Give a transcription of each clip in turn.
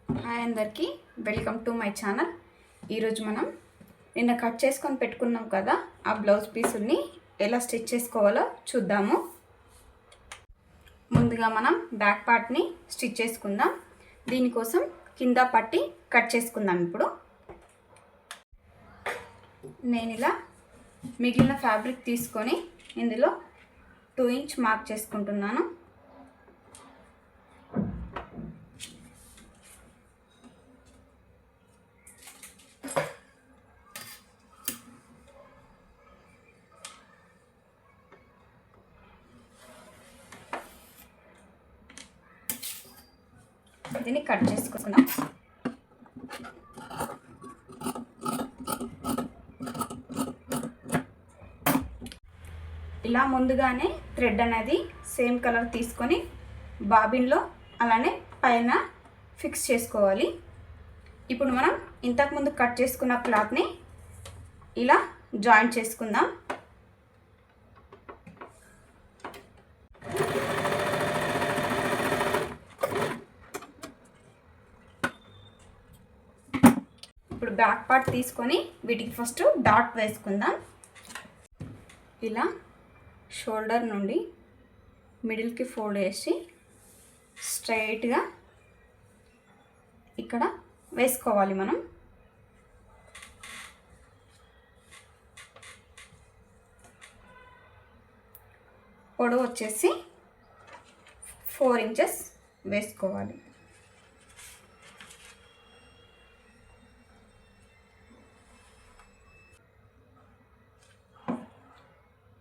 Hi అందరికీ, welcome to my channel. ఈరోజు మనం నిన్న కట్ చేసుకొని పెట్టుకున్నాం కదా, ఆ బ్లౌజ్ పీసుల్ని ఎలా స్టిచ్ చేసుకోవాలో చూద్దాము. ముందుగా మనం బ్యాక్ పార్ట్ని స్టిచ్ చేసుకుందాం. దీనికోసం కింద పట్టి కట్ చేసుకుందాం. ఇప్పుడు నేను ఇలా మిగిలిన ఫ్యాబ్రిక్ తీసుకొని ఇందులో 2 ఇంచ్ మార్క్ చేసుకుంటున్నాను. దీన్ని కట్ చేసుకుందాం. ఇలా ముందుగానే థ్రెడ్ అనేది సేమ్ కలర్ తీసుకొని బాబిన్లో అలానే పైన ఫిక్స్ చేసుకోవాలి. ఇప్పుడు మనం ఇంతకుముందు కట్ చేసుకున్న క్లాత్ని ఇలా జాయింట్ చేసుకుందాం. ఇప్పుడు బ్యాక్ పార్ట్ తీసుకొని వీటికి ఫస్ట్ డాట్ వేసుకుందాం. ఇలా షోల్డర్ నుండి మిడిల్కి ఫోల్డ్ చేసి స్ట్రైట్గా ఇక్కడ వేసుకోవాలి. మనం పొడవు వచ్చేసి 4 ఇంచెస్ వేసుకోవాలి.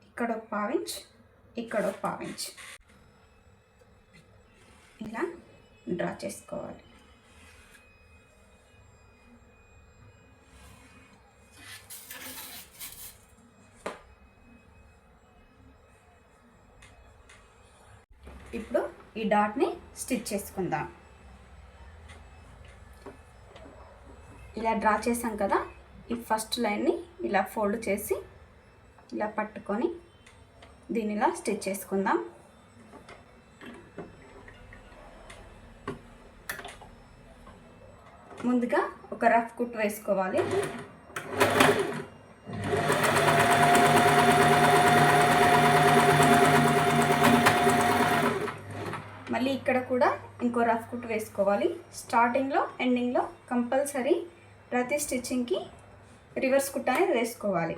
ఇక్కడ 1/2 ఇంచ్, ఇక్కడ 1/2 ఇంచ్ ఇలా డ్రా చేసుకోవాలి. ఇప్పుడు ఈ డాట్ని స్టిచ్ చేసుకుందాం. ఇలా డ్రా చేసాం కదా, ఈ ఫస్ట్ లైన్ని ఇలా ఫోల్డ్ చేసి ఇలా పట్టుకొని దీన్ని ఇలా స్టిచ్ చేసుకుందాం. ముందుగా ఒక రఫ్ కుట్ వేసుకోవాలి. మళ్ళీ ఇక్కడ కూడా ఇంకో రఫ్ కుట్ వేసుకోవాలి. స్టార్టింగ్లో ఎండింగ్లో కంపల్సరీ ప్రతి స్టిచ్చింగ్కి రివర్స్ కుట్ అనేది వేసుకోవాలి.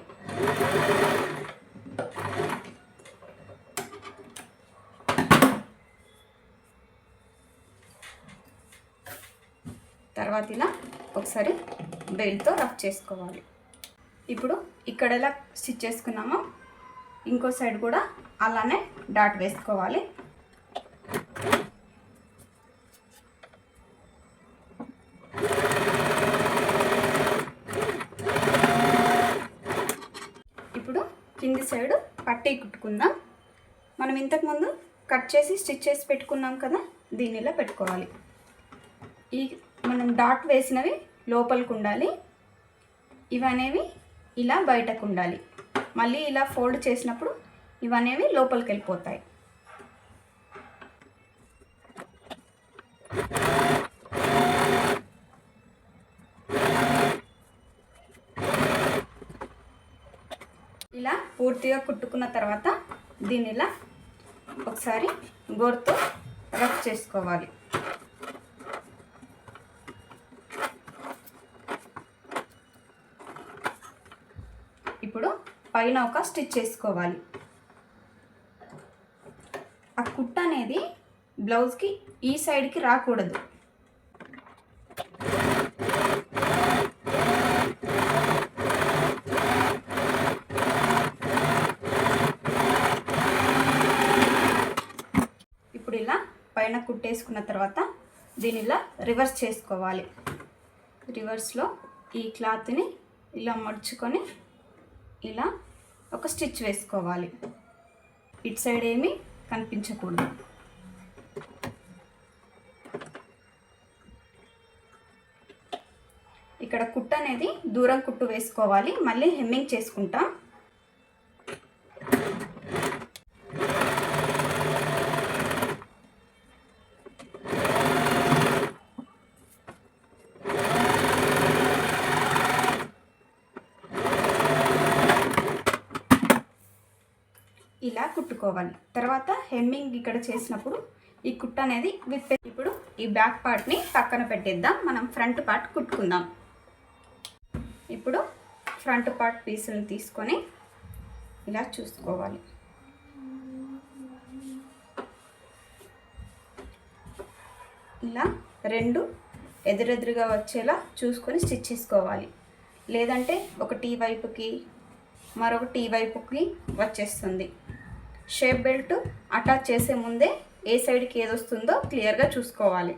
తర్వాత ఇలా ఒకసారి బెల్ట్తో రఫ్ చేసుకోవాలి. ఇప్పుడు ఇక్కడ ఎలా స్టిచ్ చేసుకున్నామో ఇంకో సైడ్ కూడా అలానే డాట్ వేసుకోవాలి. ఇప్పుడు కింది సైడ్ పట్టీ కుట్టుకుందాం. మనం ఇంతకుముందు కట్ చేసి స్టిచ్ చేసి పెట్టుకున్నాం కదా, దీన్ని ఇలా పెట్టుకోవాలి. ఈ మనం డాట్ వేసినవి లోపలికి ఉండాలి, ఇవనేవి ఇలా బయటకు ఉండాలి. మళ్ళీ ఇలా ఫోల్డ్ చేసినప్పుడు ఇవనేవి లోపలికి వెళ్ళిపోతాయి. ఇలా పూర్తిగా కుట్టుకున్న తర్వాత దీన్ని ఇలా ఒకసారి గోరుతో రఫ్ చేసుకోవాలి. ఇప్పుడు పైన ఒక స్టిచ్ చేసుకోవాలి. ఆ కుట్ట అనేది బ్లౌజ్కి ఈ సైడ్కి రాకూడదు. ఇప్పుడు ఇలా పైన కుట్టేసుకున్న తర్వాత దీన్ని ఇలా రివర్స్ చేసుకోవాలి. రివర్స్లో ఈ క్లాత్ని ఇలా మడుచుకొని ఇలా ఒక స్టిచ్ వేసుకోవాలి. ఇటు సైడ్ ఏమీ కనిపించకూడదు. ఇక్కడ కుట్టు అనేది దూరం కుట్టు వేసుకోవాలి. మళ్ళీ హెమ్మింగ్ చేసుకుంటాం. ఇలా కుట్టుకోవాలి. తర్వాత హెమ్మింగ్ ఇక్కడ చేసినప్పుడు ఈ కుట్టు అనేది ఇప్పుడు ఈ బ్యాక్ పార్ట్ని పక్కన పెట్టేద్దాం, మనం ఫ్రంట్ పార్ట్ కుట్టుకుందాం. ఇప్పుడు ఫ్రంట్ పార్ట్ పీసులను తీసుకొని ఇలా చూసుకోవాలి. ఇలా రెండు ఎదురెదురుగా వచ్చేలా చూసుకొని స్టిచ్ చేసుకోవాలి. లేదంటే ఒకటి ఈ వైపుకి మరొకటి ఈ వైపుకి వచ్చేస్తుంది. షేప్ బెల్ట్ అటాచ్ చేసే ముందే ఏ సైడ్కి ఏది వస్తుందో క్లియర్గా చూసుకోవాలి.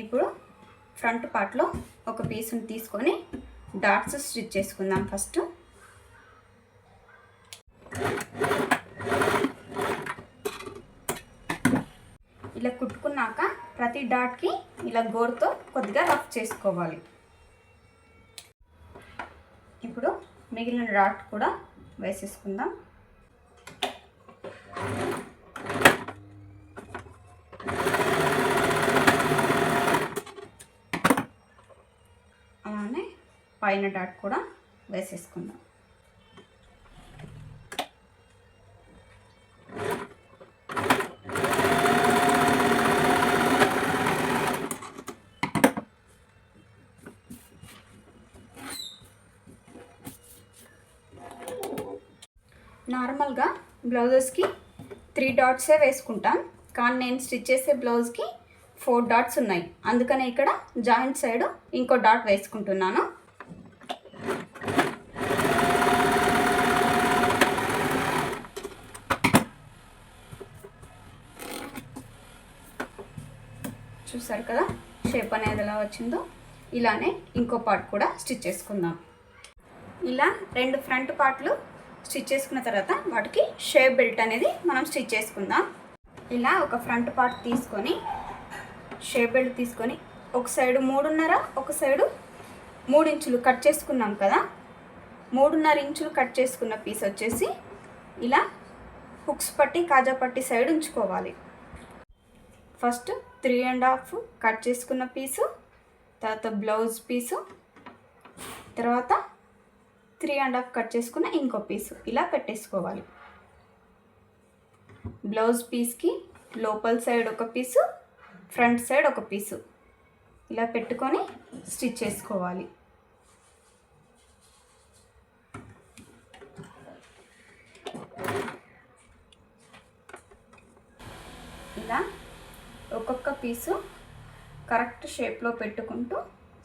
ఇప్పుడు ఫ్రంట్ పార్ట్లో ఒక పీస్ని తీసుకొని డాట్స్ స్టిచ్ చేసుకుందాం. ఫస్ట్ ఇలా కుట్టుకున్నాక ప్రతి డాట్కి ఇలా గోరుతో కొద్దిగా రఫ్ చేసుకోవాలి. ఇప్పుడు మిగిలిన డాట్ కూడా వేసేసుకుందాం. అలానే పైన డాట్ కూడా వేసేసుకుందాం. నార్మల్గా బ్లౌజెస్కి 3 డాట్సే వేసుకుంటాం, కానీ నేను స్టిచ్ చేసే బ్లౌజ్కి 4 డాట్స్ ఉన్నాయి. అందుకనే ఇక్కడ జాయింట్ సైడ్ ఇంకో డాట్ వేసుకుంటున్నాను. చూసారు కదా షేప్ అనేది ఎలా వచ్చిందో. ఇలానే ఇంకో పార్ట్ కూడా స్టిచ్ చేసుకుందాం. ఇలా 2 ఫ్రంట్ పార్ట్లు స్టిచ్ చేసుకున్న తర్వాత వాటికి షేప్ బెల్ట్ అనేది మనం స్టిచ్ చేసుకుందాం. ఇలా ఒక ఫ్రంట్ పార్ట్ తీసుకొని షేప్ బెల్ట్ తీసుకొని ఒక సైడు 3.5 ఒక సైడు 3 ఇంచులు కట్ చేసుకున్నాం కదా. 3.5 ఇంచులు కట్ చేసుకున్న పీస్ వచ్చేసి ఇలా హుక్స్ పట్టి కాజా పట్టి సైడ్ ఉంచుకోవాలి. ఫస్ట్ 3.5 కట్ చేసుకున్న పీసు, తర్వాత బ్లౌజ్ పీసు, తర్వాత 3.5 కట్ చేసుకున్న ఇంకో పీసు ఇలా పెట్టేసుకోవాలి. బ్లౌజ్ పీస్కి లోపల సైడ్ ఒక పీసు, ఫ్రంట్ సైడ్ ఒక పీసు ఇలా పెట్టుకొని స్టిచ్ చేసుకోవాలి. ఇలా ఒక్కొక్క పీసు కరెక్ట్ షేప్లో పెట్టుకుంటూ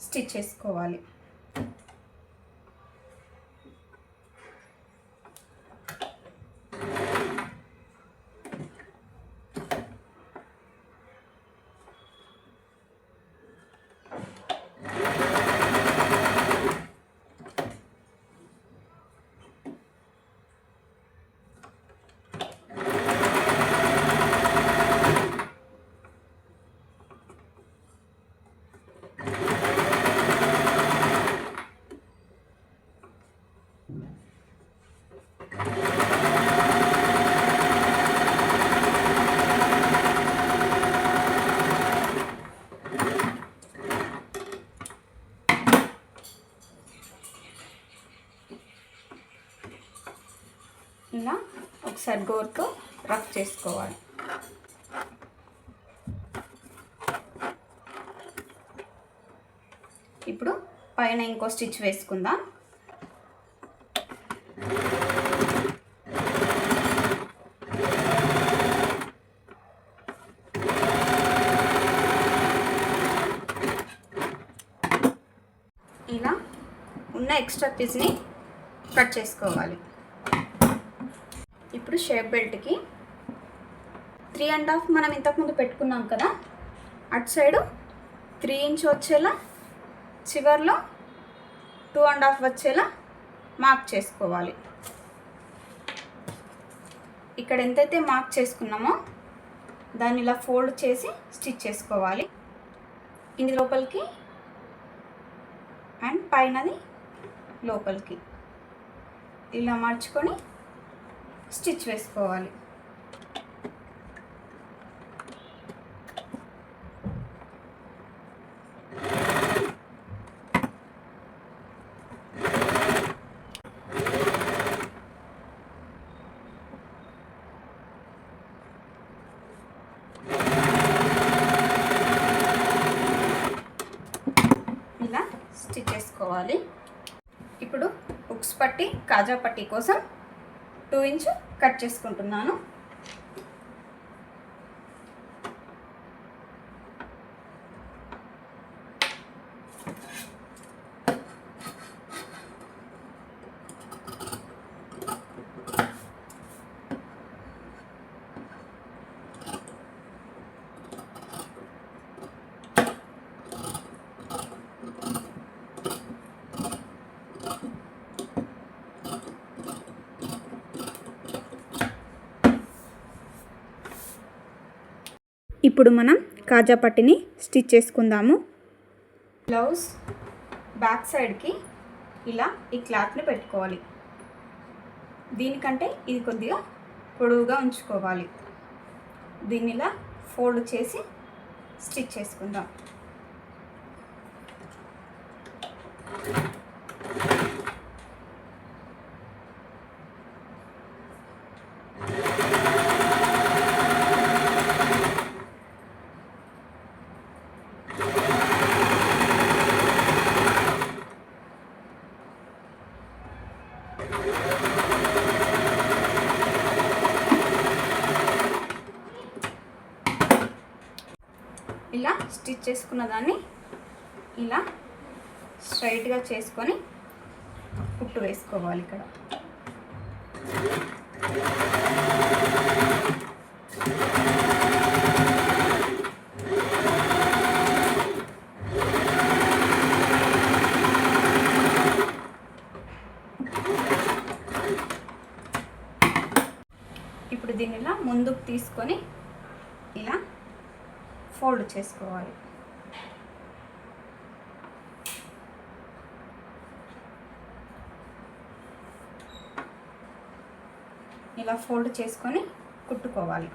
స్టిచ్ చేసుకోవాలి. ఇలా ఒకసారి గోరుతో రఫ్ చేసుకోవాలి. ఇప్పుడు పైన ఇంకో స్టిచ్ వేసుకుందాం. ఇలా ఉన్న ఎక్స్ట్రా పీస్ని కట్ చేసుకోవాలి. ఇప్పుడు షేప్ బెల్ట్కి 3.5 మనం ఇంతకుముందు పెట్టుకున్నాం కదా, అటు సైడు 3 ఇంచ్ వచ్చేలా, చివర్లో 2.5 వచ్చేలా మార్క్ చేసుకోవాలి. ఇక్కడ ఎంతైతే మార్క్ చేసుకున్నామో దాన్ని ఇలా ఫోల్డ్ చేసి స్టిచ్ చేసుకోవాలి. ఇది లోపలికి అండ్ పైనది లోపలికి ఇలా మార్చుకొని స్టిచ్ వేసుకోవాలి. చేసుకోవాలి. ఇప్పుడు హుక్స్ పట్టి కాజా పట్టి కోసం 2 ఇంచ్ కట్ చేసుకుంటున్నాను. ఇప్పుడు మనం కాజా పట్టిని స్టిచ్ చేసుకుందాము. బ్లౌజ్ బ్యాక్ సైడ్కి ఇలా ఈ క్లాత్ని పెట్టుకోవాలి. దీనికంటే ఇది కొద్దిగా పొడవుగా ఉంచుకోవాలి. దీన్ని ఇలా ఫోల్డ్ చేసి స్టిచ్ చేసుకుందాం. ఇలా స్టిచ్ చేసుకున్న దాన్ని ఇలా స్ట్రైట్గా చేసుకొని కుట్టు వేసుకోవాలి. ఇక్కడ ఇప్పుడు దీన్ని ఇలా ముందుకు తీసుకొని ఇలా ఫోల్డ్ చేసుకోవాలి. ఇలా ఫోల్డ్ చేసుకొని కుట్టుకోవాలి.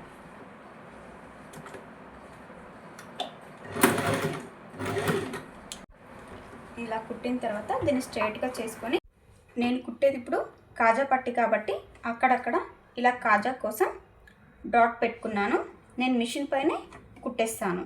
ఇలా కుట్టిన తర్వాత దీన్ని స్ట్రైట్గా చేసుకొని, నేను కుట్టేది ఇప్పుడు కాజా పట్టి కాబట్టి అక్కడక్కడ ఇలా కాజా కోసం డాట్ పెట్టుకున్నాను. నేను మిషన్ పైనే కుట్టేస్తాను.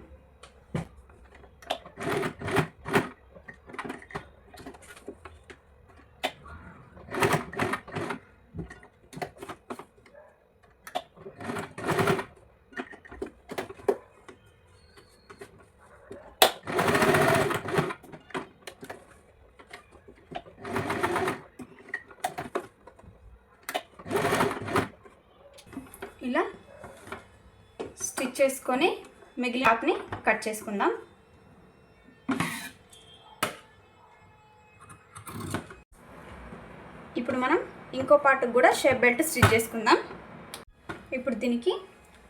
ఇలా స్టిచ్ చేసుకొని మిగిలిన క్లాత్ని కట్ చేసుకుందాం. ఇప్పుడు మనం ఇంకో పార్ట్కి కూడా షేప్ బెల్ట్ స్టిచ్ చేసుకుందాం. ఇప్పుడు దీనికి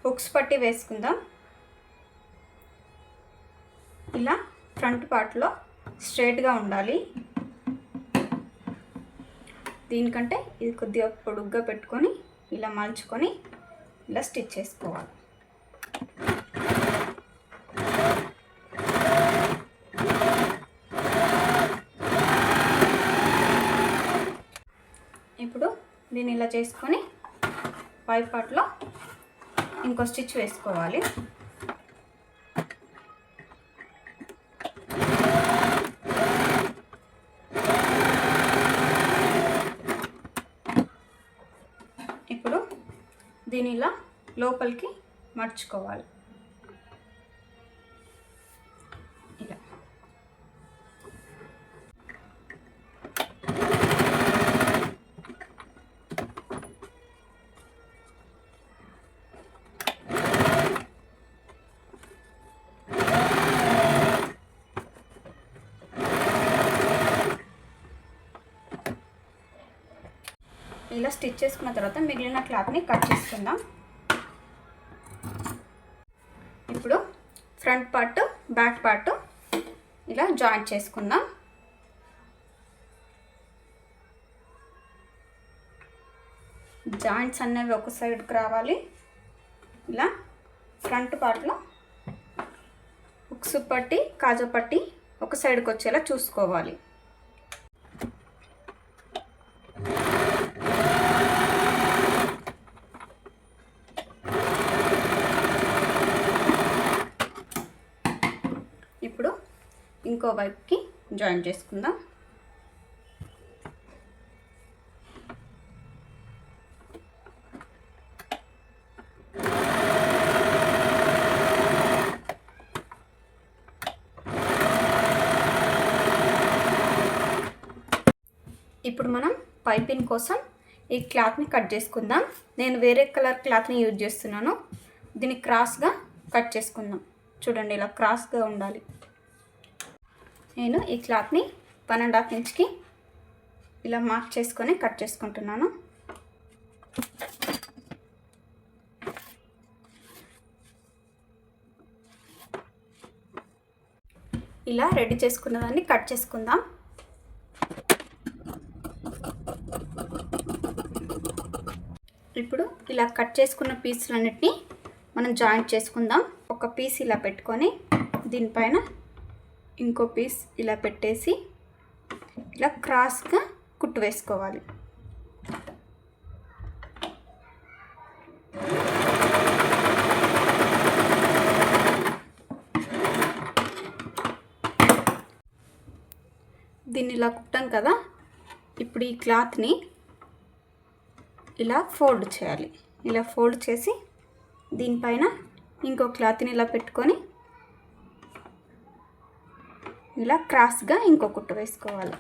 హుక్స్ పట్టి వేసుకుందాం. ఇలా ఫ్రంట్ పార్ట్లో స్ట్రైట్గా ఉండాలి. దీనికంటే ఇది కొద్దిగా పొడుగ్గా పెట్టుకొని ఇలా మలుచుకొని ఇలా స్టిచ్ చేసుకోవాలి. ఇప్పుడు దీన్ని ఇలా చేసుకొని పై పార్ట్లో ఇంకో స్టిచ్ వేసుకోవాలి. ఇప్పుడు దీన్ని ఇలా లోపలికి మర్చుకోవాలి. ఇలా ఇలా స్టిచ్ చేసుకున్న తర్వాత మిగిలిన క్లాత్ని కట్ చేసుకుందాం. ఇప్పుడు ఫ్రంట్ పార్ట్ బ్యాక్ పార్ట్ ఇలా జాయింట్ చేసుకుందాం. జాయింట్స్ అనేవి ఒక సైడ్కి రావాలి. ఇలా ఫ్రంట్ పార్ట్లో హుక్స్ పట్టి కాజా పట్టి ఒక సైడ్కి వచ్చేలా చూసుకోవాలి. ఇప్పుడు ఇంకో వైపుకి జాయిన్ చేసుకుందాం. ఇప్పుడు మనం పైపింగ్ కోసం ఈ క్లాత్ని కట్ చేసుకుందాం. నేను వేరే కలర్ క్లాత్ని యూజ్ చేస్తున్నాను. దీన్ని క్రాస్గా కట్ చేసుకుందాం. చూడండి, ఇలా క్రాస్గా ఉండాలి. నేను ఈ క్లాత్ని 1.5 ఇంచ్కి ఇలా మార్క్ చేసుకొని కట్ చేసుకుంటున్నాను. ఇలా రెడీ చేసుకున్న దాన్ని కట్ చేసుకుందాం. ఇప్పుడు ఇలా కట్ చేసుకున్న పీసులన్నిటిని మనం జాయింట్ చేసుకుందాం. ఒక పీస్ ఇలా పెట్టుకొని దీనిపైన ఇంకో పీస్ ఇలా పెట్టేసి ఇలా క్రాస్గా కుట్టు వేసుకోవాలి. దీన్ని ఇలా కుట్టాం కదా, ఇప్పుడు ఈ క్లాత్ని ఇలా ఫోల్డ్ చేయాలి. ఇలా ఫోల్డ్ చేసి దీనిపైన ఇంకో క్లాత్ని ఇలా పెట్టుకొని ఇలా క్రాస్గా ఇంకో కుట్టు వేసుకోవాలి.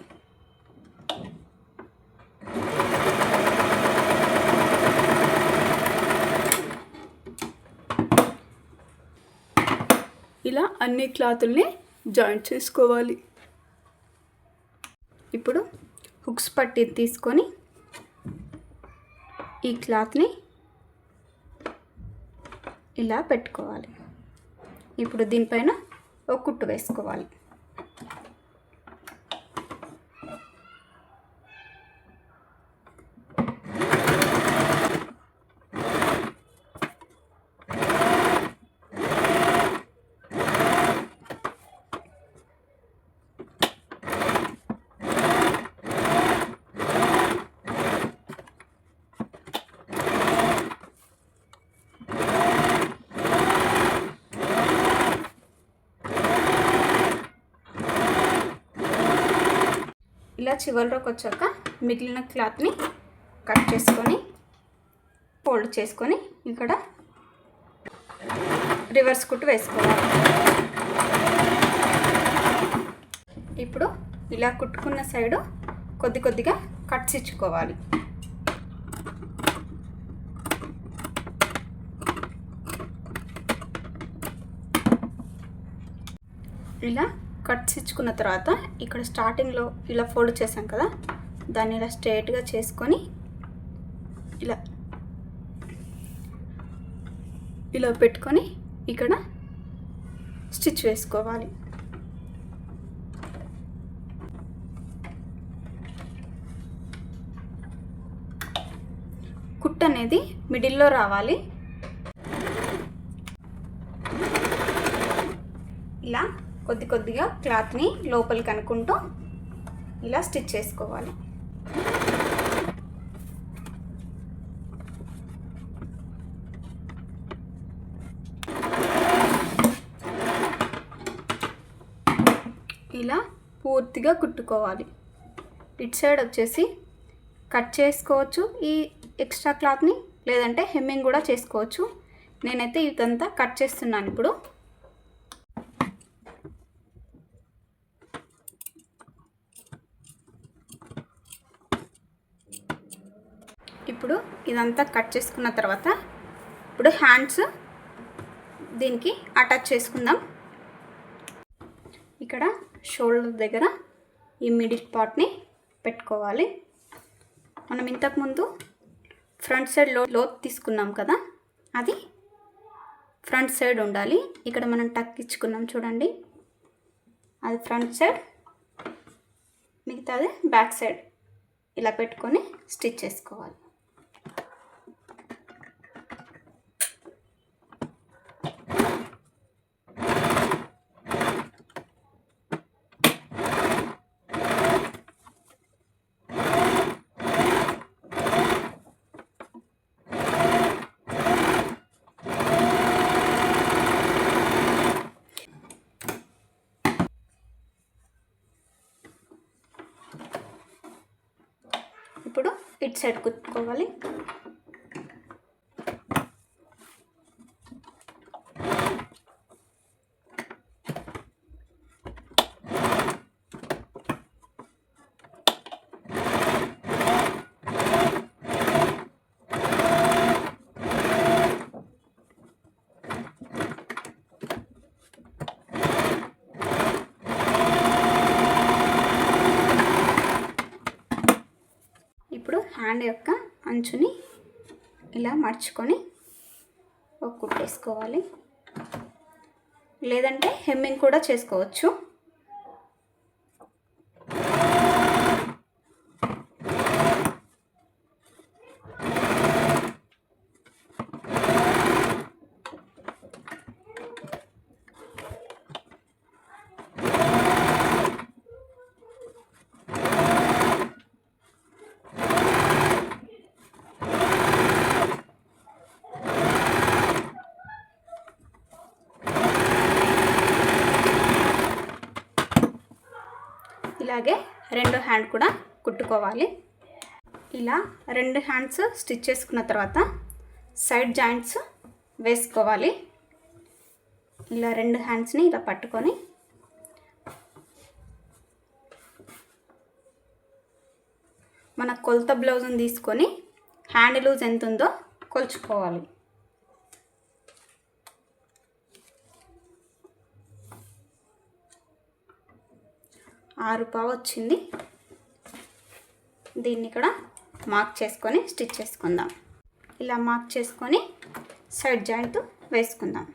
ఇలా అన్ని క్లాతుల్ని జాయింట్ చేసుకోవాలి. ఇప్పుడు హుక్స్ పట్టి తీసుకొని ఈ క్లాత్ని ఇలా పెట్టుకోవాలి. ఇప్పుడు దీనిపైన ఒక కుట్టు వేసుకోవాలి. ఇలా చివరిలోకి వచ్చాక మిగిలిన క్లాత్ని కట్ చేసుకొని ఫోల్డ్ చేసుకొని ఇక్కడ రివర్స్ కుట్టు వేసుకోవాలి. ఇప్పుడు ఇలా కుట్టుకున్న సైడు కొద్ది కొద్దిగా కట్స్ ఇచ్చుకోవాలి. ఇలా కట్స్ ఇచ్చుకున్న తర్వాత ఇక్కడ స్టార్టింగ్లో ఇలా ఫోల్డ్ చేసాం కదా, దాన్ని ఇలా స్ట్రైట్గా చేసుకొని ఇలా పెట్టుకొని ఇక్కడ స్టిచ్ వేసుకోవాలి. కుట్ అనేది మిడిల్లో రావాలి. ఇలా కొద్ది కొద్దిగా క్లాత్ని లోపలికి అనుకుంటూ ఇలా స్టిచ్ చేసుకోవాలి. ఇలా పూర్తిగా కుట్టుకోవాలి. ఇటు సైడ్ వచ్చేసి కట్ చేసుకోవచ్చు ఈ ఎక్స్ట్రా క్లాత్ని, లేదంటే హెమ్మింగ్ కూడా చేసుకోవచ్చు. నేనైతే ఇదంతా కట్ చేస్తున్నాను. ఇప్పుడు ఇదంతా కట్ చేసుకున్న తర్వాత ఇప్పుడు హ్యాండ్స్ దీనికి అటాచ్ చేసుకుందాం. ఇక్కడ షోల్డర్ దగ్గర ఈ మిడిల్ పార్ట్ని పెట్టుకోవాలి. మనం ఇంతకుముందు ఫ్రంట్ సైడ్ లోత్ తీసుకున్నాం కదా, అది ఫ్రంట్ సైడ్ ఉండాలి. ఇక్కడ మనం టక్ ఇచ్చుకున్నాం చూడండి, అది ఫ్రంట్ సైడ్, మిగతాది బ్యాక్ సైడ్. ఇలా పెట్టుకొని స్టిచ్ చేసుకోవాలి. ఇప్పుడు ఇటు సైడ్ కుట్టుకోవాలి. హ్యాండ్ యొక్క అంచుని ఇలా మడుచుకొని ఒక కుట్టేసుకోవాలి. లేదంటే హెమ్మింగ్ కూడా చేసుకోవచ్చు. ఇలాగే రెండో హ్యాండ్ కూడా కుట్టుకోవాలి. ఇలా రెండు హ్యాండ్స్ స్టిచ్ చేసుకున్న తర్వాత సైడ్ జాయింట్స్ వేసుకోవాలి. ఇలా రెండు హ్యాండ్స్ని ఇలా పట్టుకొని మన కొలత బ్లౌజ్ని తీసుకొని హ్యాండ్ లూజ్ ఎంత ఉందో కొలుచుకోవాలి. ఆరు పావు వచ్చింది. దీన్ని ఇక్కడ మార్క్ చేసుకొని స్టిచ్ చేసుకుందాం. ఇలా మార్క్ చేసుకొని సైడ్ జాయింట్ వేసుకుందాం.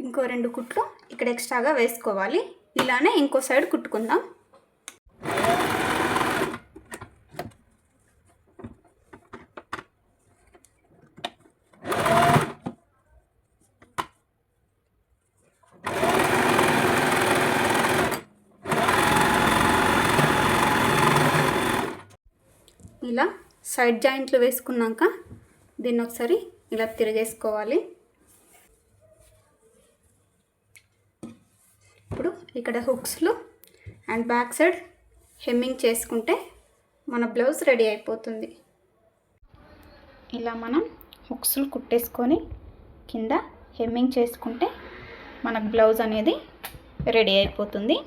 ఇంకో రెండు కుట్లు ఇక్కడ ఎక్స్ట్రాగా వేసుకోవాలి. ఇలానే ఇంకో సైడ్ కుట్టుకుందాం. ఇలా సైడ్ జాయింట్లు వేసుకున్నాక దీన్ని ఒకసారి ఇలా తిరిగేసుకోవాలి. ఇప్పుడు ఇక్కడ హుక్స్లు అండ్ బ్యాక్ సైడ్ హెమ్మింగ్ చేసుకుంటే మన బ్లౌజ్ రెడీ అయిపోతుంది. ఇలా మనం హుక్స్లు కుట్టేసుకొని కింద హెమ్మింగ్ చేసుకుంటే మన బ్లౌజ్ అనేది రెడీ అయిపోతుంది.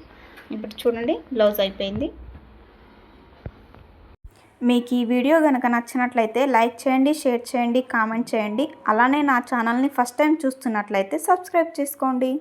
ఇప్పుడు చూడండి, బ్లౌజ్ అయిపోయింది. మీకు ఈ వీడియో కనుక నచ్చినట్లయితే లైక్ చేయండి, షేర్ చేయండి, కామెంట్ చేయండి. అలానే నా ఛానల్ని ఫస్ట్ టైం చూస్తున్నట్లయితే సబ్స్క్రైబ్ చేసుకోండి.